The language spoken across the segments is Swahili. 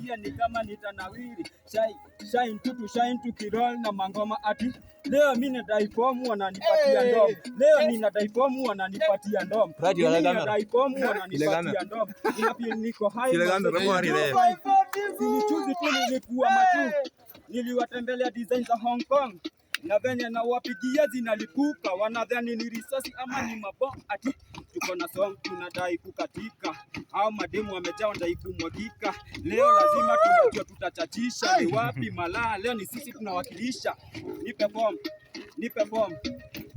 nasikia ni kama nitanawiri. Shine to kirol na mangoma ati. Leo mimi nadai fomu wananipatia ndom. Leo ninadai fomu wananipatia ndom. Ninadai fomu wananipatia ndom. Inapi niko high. Sinichuzi tu nilikuwa matu. Niliwatembelea design za Hong Kong. Na venye na wapigia zinalipuka, wanadhani ni risasi ama ni mabomu. Ati tuko na song tunadai kukatika, hao mademu wamejaa wanadai kumwagika. Leo lazima tunajua tutachachisha. Ni wapi malaa? Leo ni sisi tunawakilisha. Nipe form, nipe form.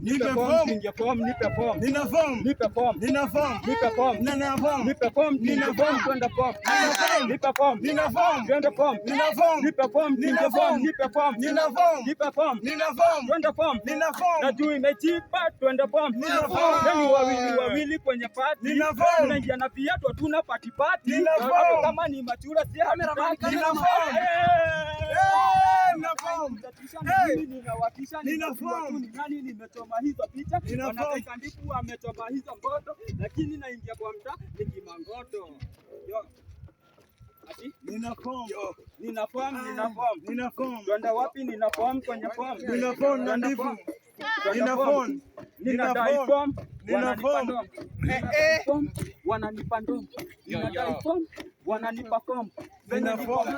Nipe form, nipe form, nipe form. Nina form, nipe form. Nina form, nipe form. Nina form, nipe form. Nina form, twende form. Nipe form, nina form. Twende form, nina form. Nipe form, nina form. Nipe form, nina form. Nipe form, nina form. Twende form, nina form. Na juu imechipa, twende form. Nina form. Nani wawili kwenye party. Nina form. Tunaingia na viatu hatuna party. Nina form. Kama ni machura si hatutaki. Nina form. Nina form. Nina form. Nani nimechoma hizo picha, wanataka ndipo amechoma hizo ngoto, lakini naingia kwa mtaa nikimangoto. Yo. Ati nina form. Yo. Nina form, nina form. Nina form. Twenda wapi? Nina form kwenye form. Nina form na ndivyo. Nina form. Nina dai form. Nina form. Wananipa ndom. Nina dai form. Wananipa form. Nina form.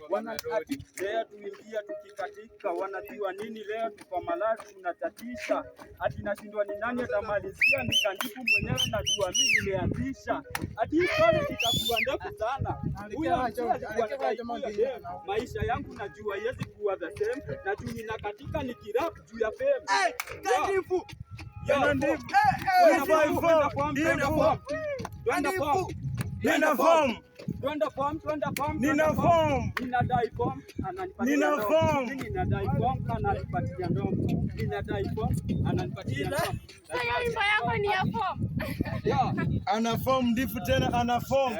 Wananiati leo tuingia tukikatika, wanajua nini leo tuko malaki tunatatisha. Ati nashindwa ni nani atamalizia, nikandiku mwenyewe najua mimi nimeanzisha. Ati story itakuwa ndefu sana. Huyo maisha yangu najua yezi kuwa the same. Na juu ninakatika nikirap juu ya fame. Kandifu. Yo ndifu. Nina form. Twende form, twende form. Nina form. Ninadai form, ananipatia ndom. Nina form. Ninadai form, ananipatia ndom. Ninadai form, ananipatia ndom. Sasa wimbo yako ni ya form. Ana form ndifu tena ana form.